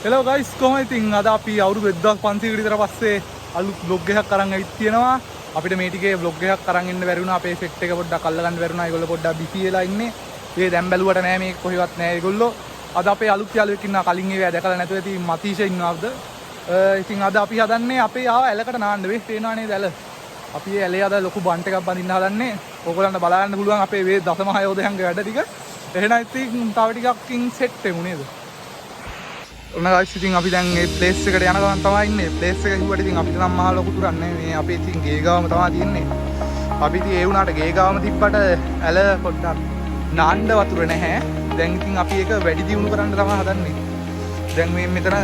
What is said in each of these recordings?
Hello guys, කොහොමද ඉතින් අද අපි අවුරුදු 1500 කට විතර පස්සේ අලුත් vlog එකක් අරන් ඇවිත් තියෙනවා. අපිට මේ ටිකේ vlog එකක් අරන් ඉන්න බැරි වුණා. අපේ සෙට් එක පොඩ්ඩක් අල්ල ගන්න බැරි වුණා. ඒගොල්ලෝ පොඩ්ඩක් බිසි වෙලා ඉන්නේ. ඒ දැන් බැලුවට නෑ මේක කොහෙවත් නෑ ඒගොල්ලෝ. අද අපේ අලුත් යාළුවෙක් ඉන්නවා. කලින් ඒවා දැකලා නැතුව ඉතින් මතීෂ ඉන්නවද? ඉතින් අද අපි හදන්නේ අපේ ආව ඇලකට නාන්න වෙස් පේනවා නේද ඇල. අපි ඒ ඇලේ අද ලොකු බන්ට් එකක් බඳින්න හදන්නේ. ඕගොල්ලන්ට බලන්න පුළුවන් අපේ වේ දසමහ යෝධයන්ගේ වැඩ ටික. එහෙනම් ඉතින් තව ටිකක්කින් සෙට් වෙමු නේද? ඔන්න guys ඉතින් අපි දැන් මේ ප්ලේස් එකට යන ගමන් තමයි ඉන්නේ. ප්ලේස් එක කිව්වට ඉතින් අපිට නම් මහා ලොකු දුරක් නෙමෙයි. මේ අපේ ඉතින් ගේ ගාවම තමයි තියෙන්නේ. අපි ඉතින් ඒ වුණාට ගේ ගාවම තිබ්බට ඇල පොඩ්ඩක් නාන්න වතුර නැහැ. දැන් ඉතින් අපි ඒක වැඩි දියුණු කරන්න තමයි හදන්නේ. දැන් මේ මෙතන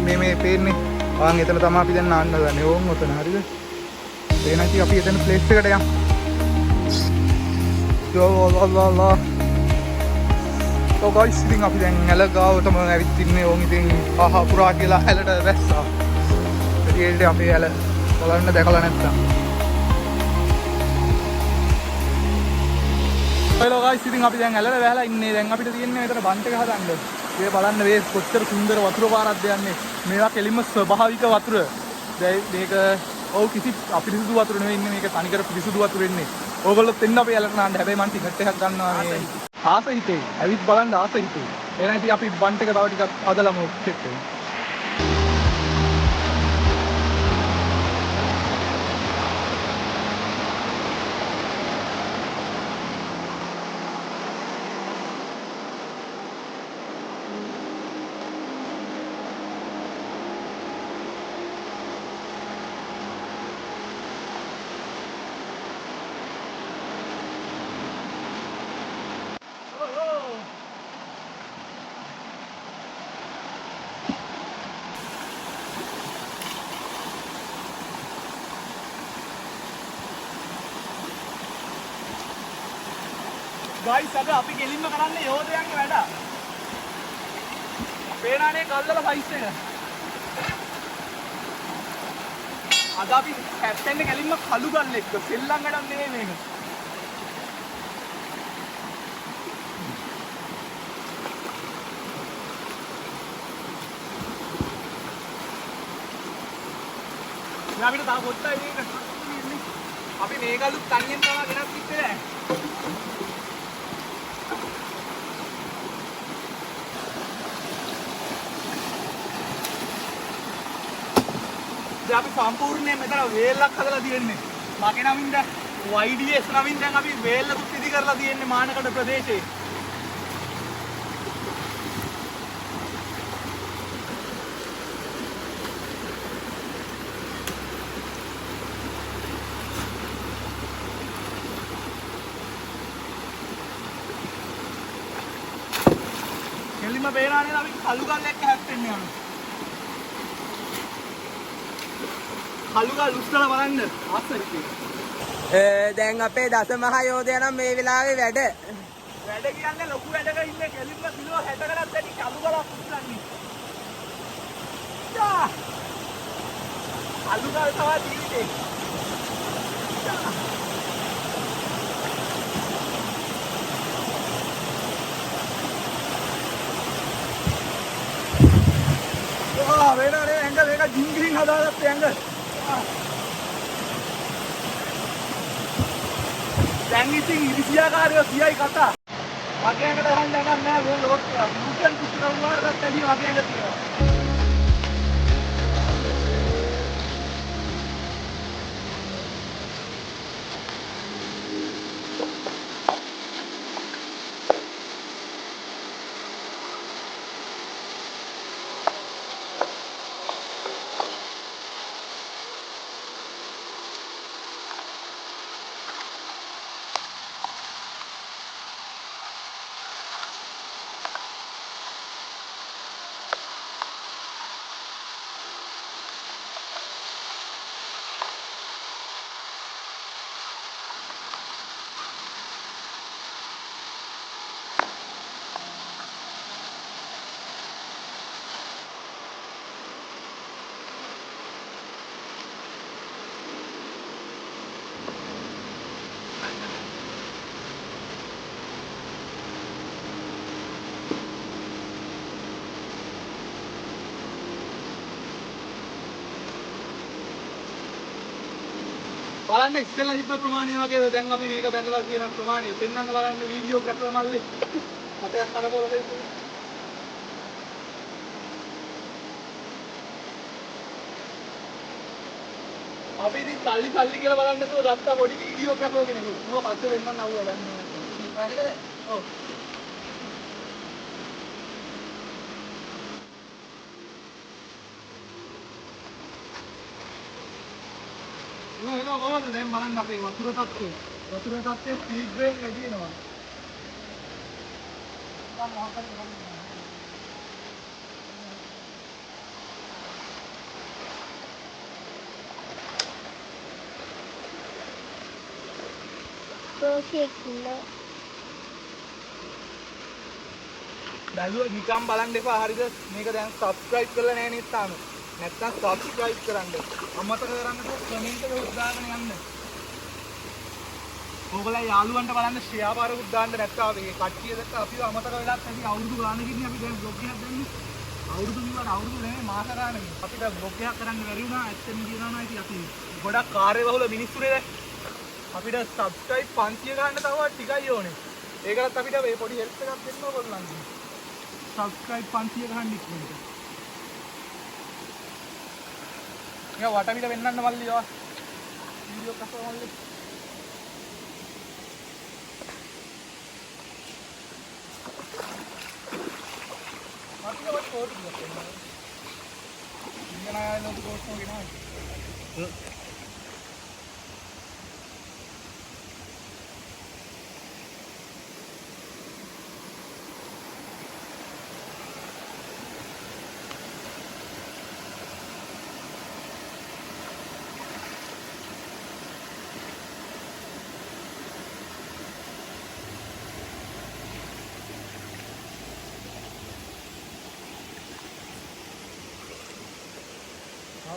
මේ පේන්නේ. ආන් එතන තමයි අපි දැන් නාන්න හදන්නේ. ඕන් ඔතන හරිද? එහෙනම් ඉතින් අපි එතන ප්ලේස් එකට යමු. යෝ So guys, ඉතින් අපි දැන් ඇල ගාවටම ඇවිත් ඉන්නේ. ඕන් ඉතින් පුරා කියලා ඇලට වැස්සා. ඉතින් අපේ ඇල බලන්න දැකලා නැත්තම්. Hello guys, ඉතින් අපි දැන් ඇලට වැහලා ඉන්නේ. දැන් අපිට තියෙන්නේ මෙතන බන්ට් එක හදන්න. මේ බලන්න මේ කොච්චර සුන්දර වතුර පාරක්ද යන්නේ. මේවා කෙලින්ම ස්වභාවික වතුර. දැන් මේක කිසි අපිරිසුදු වතුර නෙවෙයි ඉන්නේ. මේක තනිකර පිරිසුදු වතුර ඉන්නේ. ඕගොල්ලොත් එන්න අපේ ඇලට නාන්න. හැබැයි මම ටිකට් එකක් ගන්නවා මේ ආස හිතේ. ඇවිත් බලන්න ආස හිතේ. එහෙනම් ඉතින් අපි බන්ට් එක තව ටිකක් හදලාම සෙට් වෙමු. Guys, අද අපි ගෙලින්ම කරන්නේ යෝධයන්ගේ වැඩ. පේනානේ කල්ලල සයිස් එක. අද අපි හැප්පෙන්නේ ගෙලින්ම කළු ගල් එක්ක. සෙල්ලම් වැඩක් නෙමෙයි මේක. මේ අපිට තා පොට්ටයි මේක. අපි මේ ගලුත් තනියෙන් තමයි ගෙනත් ඉත්තේ නෑ. අපි සම්පූර්ණයෙන් මෙතන වේල්ලක් හදලා තියෙන්නේ. මගේ නමින් දැන් YDS නමින් දැන් අපි වේල්ලකුත් ඉදි කරලා තියෙන්නේ මානකඩ ප්‍රදේශයේ. කෙලින්ම පේනානේ අපි කළු ගල් එක්ක හැප්පෙන්නේ යනවා. කළුගල් උස්සලා බලන්න ආසරිතේ. දැන් අපේ දසමහ යෝධයා නම් මේ වෙලාවේ වැඩ කියන්නේ ලොකු වැඩක ඉන්නේ. කෙලින්ම කිලෝ 60කටත් වැඩි කළුගලක් උස්සන්නේ. කළුගල් තමයි ජීවිතේ. වේනානේ ඇඟ මේක ජින්ගින් හදාගත්තේ ඇඟ. දැන් ඉතින් ඉරිසියාකාරයෝ කියයි කතා. මගේ ඇඟට හරින්න නැගන්නේ නැහැ මේ ලෝක මුටන් කුටි කරුවාටත් ඇදී මගේ ඇඟ තියෙනවා. බලන්න ඉස්සෙල්ලා තිබ්බ ප්‍රමාණය වගේද දැන් අපි මේක බැලලා කියන ප්‍රමාණය පෙන්වන්න බලන්න වීඩියෝ ග්‍රැෆර් මල්ලේ මතයක් කරපොල දෙන්න අපි ඉතින් සල්ලි කියලා බලන්න තෝ දත්තා පොඩි වීඩියෝ ග්‍රැෆර් කෙනෙකුට මොකක් පස්සේ වෙන්නන්න අවුව ගන්න ඔව් නෝ කොහොමද දැන් බලන්න අපේ වතුර තත්ත්වය ශීඝ්‍රයෙන් වැඩි වෙනවා බැලුවා නිකම් බලන්න එපා හරිද මේක දැන් subscribe කරලා නැහැ නේද තාම නැත්තම් subscribe කරන්න අමතක කරන්න කමෙන්ට් එක උදාගෙන යන්න ඕගොල්ලෝ යාළුවන්ට බලන්න ෂෙයා පාරකුත් දාන්න නැත්තම් මේ කට්ටිය දැක්ක අපිව අමතක වෙලාත් නැති අවුරුදු ගානකින් අපි දැන් vlog එකක් දෙන්නේ අවුරුදු නිවන අවුරුදු නෙමෙයි මාස ගානකින් අපිට vlog එකක් කරන්න බැරි වුණා ඇත්තටම කියනවා නම් ඉතින් අපි ගොඩක් කාර්යබහුල මිනිස්සුනේ දැන් අපිට subscribe 500 ගන්න තව ටිකයි ඕනේ ඒකලත් අපිට මේ පොඩි help එකක් දෙන්න ඕගොල්ලන්ට subscribe 500 ගන්න ඉක්මනට या वाटाबिटा වෙන්නන්න මල්ලි ආ වීඩියෝ කපව මල්ලි අපිට වත් කෝට් එකක් දෙන්න ඉන්න අය නෝ කෝට් එකක් ගෙනා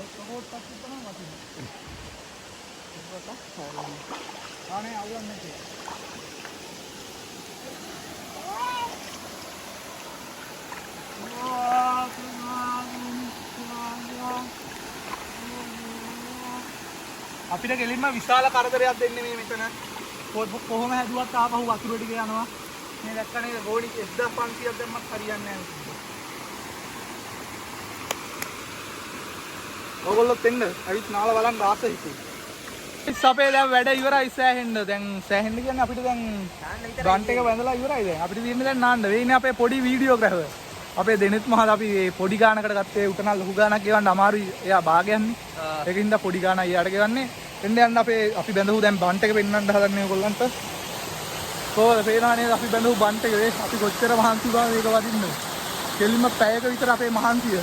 सपोर्ट करते तो ना मत हाँ नहीं आउला नहीं අපිට ගෙලින්ම විශාල කරදරයක් දෙන්නේ මේ මෙතන කොහොම හැදුවත් ආපහු වතුර ටික යනවා මේ දැක්කනේ ගෝණි 1500ක් දැම්මත් හරියන්නේ නැහැ ඔයගොල්ලොත් එන්න ඇවිත් නාල බලන්න ආස හිතේ. ඉස් අපේ දැන් වැඩ ඉවරයි සෑහෙන්න. දැන් සෑහෙන්න කියන්නේ අපිට දැන් ගන්ට් එක වැඳලා ඉවරයි දැන්. අපිට තියෙන්නේ දැන් නාන්න. වෙන්නේ අපේ පොඩි වීඩියෝ ග්‍රැෆර්. අපේ දෙනෙත් මහත් අපි මේ පොඩි ගානකට ගත්තේ උටනල් ලොකු ගානක් ගෙවන්න අමාරුයි. එයා භාගයන්නේ. ඒකින්ද පොඩි ගානක් ඊයට ගෙවන්නේ. එන්න යන්න අපේ අපි බැඳපු දැන් බන්ට් එක පෙන්නන්න හදන්නේ ඔයගොල්ලන්ට. කොහොමද පේනවා නේද අපි බැඳපු බන්ට් එක වේ. අපි කොච්චර මහන්සි වුණාද මේක වදින්න. කෙලින්ම පැයක විතර අපේ මහන්සිය.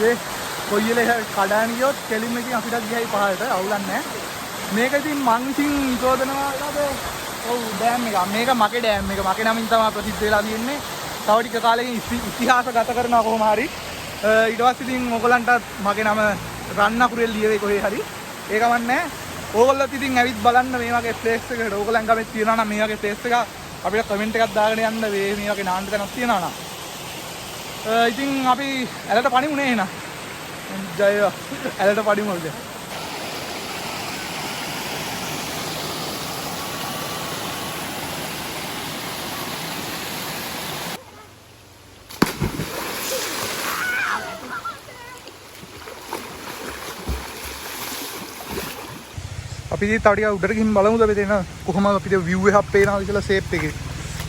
ඒ කොයිලේ කඩාන ගියොත් කෙලින්ම ඉතින් අපිට ගියයි පහලට අවුලක් නැහැ. මේක ඉතින් මං ඉතින් චෝදනවා නේද? ඔව් ඩෑම් එක. මේක මගේ ඩෑම් එක. මගේ නමින් තමයි ප්‍රසිද්ධ වෙලා තියෙන්නේ. තව ටික කාලෙකින් ඉතිහාස ගත කරනවා කොහොම හරි. ඊට පස්සේ ඉතින් ඕගොල්ලන්ට මගේ නම රන්නකුරෙල් ලියවේ කොහේ හරි. ඒක වන්නේ ඕගොල්ලොත් ඉතින් ඇවිත් බලන්න මේ වගේ ප්ලේස් එකකට. ඕගොල්ලන් ගමේ තියනවා නම් මේ වගේ ප්ලේස් එක අපිට කමෙන්ට් එකක් දාගෙන යන්න මේ වගේ නාන්න තැනක් තියනවා නම්. ඉතින් අපි ඇලට පණිමුනේ එහෙනම්. ජය ඇලට පඩිමුල්ද අපි තව ටිකක් උඩට ගිහින් බලමුද අපි දෙන කොහොමද අපිට view එකක් පේනවද කියලා shape එකේ.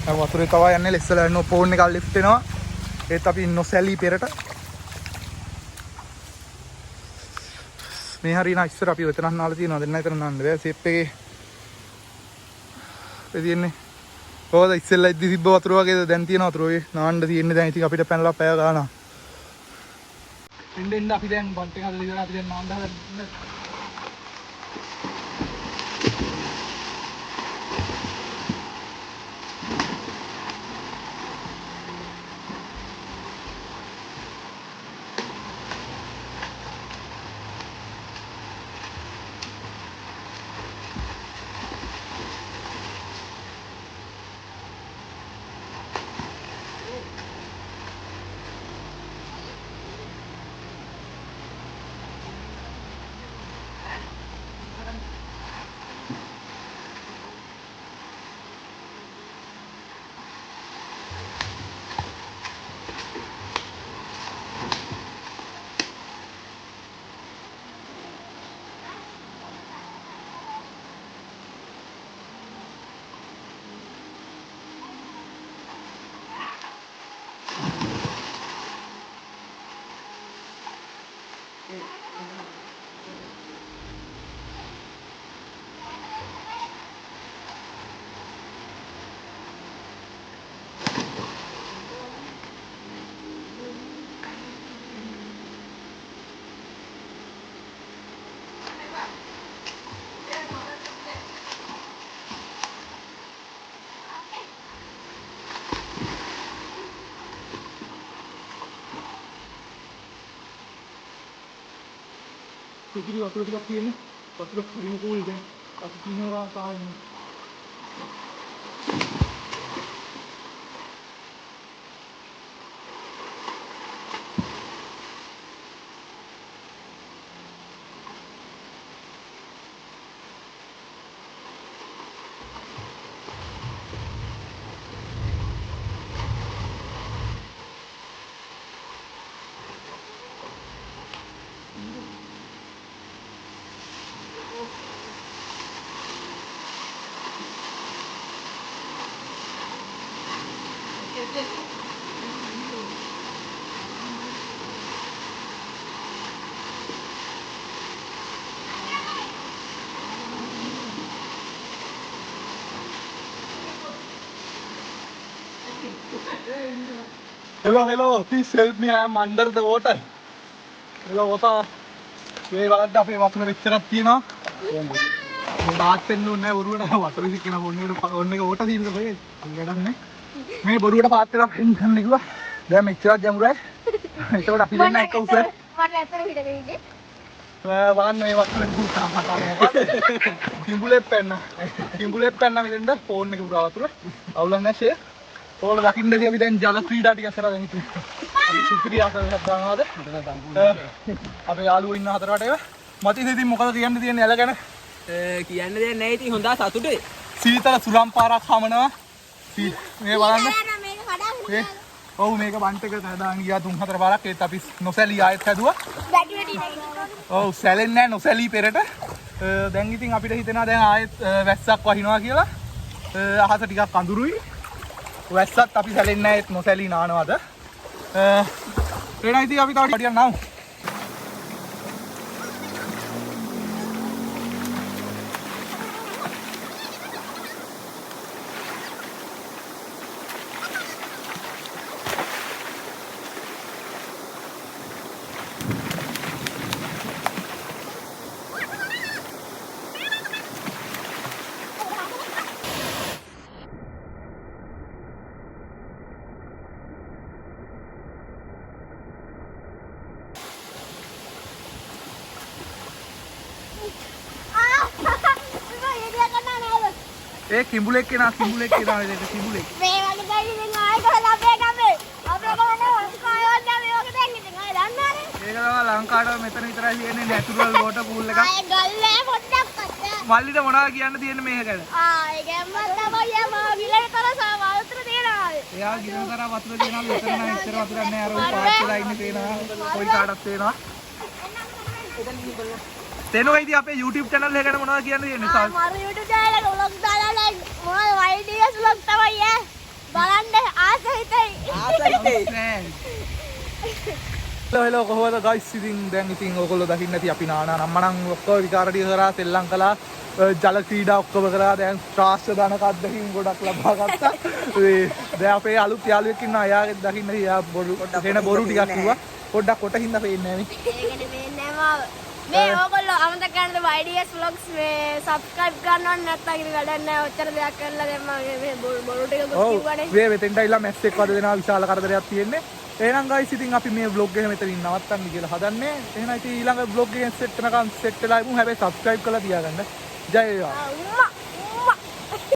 දැන් වතුරේ තව යන්නේ ඉස්සලා යනවා ෆෝන් එක ලිෆ්ට් වෙනවා. ඒත් අපි නොසැලී පෙරට මේ හරියන ඉස්සර අපි ඔතන නාලා තියෙනවා දෙන්න විතර නාන්න බෑ shape එකේ. ඒ තියෙන්නේ කොහොමද ඉස්සෙල්ලා ඉදි තිබ්බ වතුර වගේද දැන් තියෙන වතුර වගේ නාන්න තියෙන්නේ දැන් ඉතින් අපිට පැනලා පැය ගානක්. එන්න අපි දැන් බන්ට් එක හදලා ඉවරයි අපි දැන් නාන්න හදලා සුපිරි වතුර ටිකක් තියෙන්නේ. වතුර හරිම කූල් දැන්. අපි කිනවා කාන්නේ. Hello, please help me. I am under the water. Hello, water. මේ වලට අපේ වතුර මෙච්චරක් තියෙනවා. මේ දාත් වෙන්න ඕනේ නැහැ බොරුවට වතුර ඉති කියන ඔන්න එක ඕට තියෙනද බෑ. වැඩක් නැහැ. මේ බොරුවට පාත් වෙලා පෙන්නන්න කිව්වා. දැන් මෙච්චරක් ජමුරයි. ඒකට අපි දෙන්න එක උස. මට ඇත්තට හිතෙන්නේ ඉන්නේ. වන්න මේ වතුර පුතා මට. කිඹුලේ පැන්න මෙතෙන්ද ෆෝන් එක පුරා වතුර. අවුලක් නැහැ ෂේ. ඕල දකින්නදී අපි දැන් ජල ක්‍රීඩා ටික කරලා දැන් ඉතින් අපි සුපිරි ආකාරයක් ගන්නවාද අපේ යාළුවෝ ඉන්න හතරට ඒවා මතින් ඉතින් මොකද කියන්න තියෙන්නේ ඇල ගැන කියන්න දෙයක් නැහැ ඉතින් හොඳා සතුටුයි. සීතල සුරම් පාරක් හමනවා මේ බලන්න මේක කඩාගෙන ඔව් මේක බන්ට් එක හදාගෙන ගියා 3-4 පාරක් ඒත් අපි නොසැලී ආයෙත් හැදුවා වැඩි වැඩි නැහැ. ඔව් සැලෙන්නේ නැහැ නොසැලී පෙරට දැන් ඉතින් අපිට හිතෙනවා දැන් ආයෙත් වැස්සක් වහිනවා කියලා අහස ටිකක් අඳුරුයි වැස්සත් අපි සැලෙන්නේ නැහැ ඒත් නොසැලී නානවාද එහෙනම් ඉතින් අපි තව ටිකක් නාමු ඒ කිඹුලෙක් කෙනා කිඹුලෙක් කෙනා නේද කිඹුලෙක් මේ වගේ දෙයක් ඉතින් ආයෙ ගහලා අපේ ගමේ ගමනේ කායවත් ගමේ වගේ දෙයක් ඉතින් ආයෙ දන්නවනේ. ඒක තමයි ලංකාවේ මෙතන විතරයි තියෙන්නේ නැචරල් වෝටර් පූල් එකක්. ආයෙ ගල්ලේ පොඩ්ඩක්වත්. මල්ලිට මොනවද කියන්න තියෙන්නේ මේක ගැන? ඒ ගැම්මත් තමයි මම විලේ තරසා වතුර තියනවා. එයා ගිරන තරම් වතුර තියනවා මෙතන නම් එච්චර වතුරක් නැහැ අර උන් පාත් වෙලා ඉන්නේ තේනවා කොයි කාටත් තේනවා. තේනවා ඉතින් අපේ YouTube channel එක ගැන මොනවද කියන්න තියෙන්නේ? මම YouTube channel එක vlog දාලා මොනවද YDS vlog තමයි බලන්න ආසහිතයි. hello කොහොමද guys ඉතින් දැන් ඉතින් ඔයගොල්ලෝ දකින්න ඇති අපි නානා නම්මනම් ඔක්කොම විකාර ටික කරා සෙල්ලම් කළා ජල ක්‍රීඩා ඔක්කොම කරා දැන් ශ්‍රාස්ත්‍ර දානක අත්දැකීම් ගොඩක් ලබා ගත්තා දැන් අපේ අලුත් යාළුවෙක් ඉන්නවා එයාගෙත් දකින්න එයා බොරු වෙන බොරු ටිකක් කිව්වා පොඩ්ඩක් කොට හින්දා පේන්නේ නැහැ ඒකනේ වෙන්නේ මාව මේ ඕගොල්ලෝ අමතක කරනද YDS vlogs මේ subscribe කරන්න ඕනේ නැත්නම් ඉතින් වැඩක් නැහැ ඔච්චර දෙයක් කරලා දැන් මම මේ බොරු ටික කිව්වනේ ඔව් මෙතෙන්ට ඇවිල්ලා මැස්සෙක් වද දෙනවා විශාල කරදරයක් තියෙන්නේ එහෙනම් guys ඉතින් අපි මේ vlog එක මෙතනින් නවත්තන්න කියලා හදන්නේ එහෙනම් ඉතින් ඊළඟ vlog එකෙන් සෙට් වෙනකන් සෙට් වෙලා ඉමු හැබැයි subscribe කරලා තියාගන්න ජය වේවා අම්මා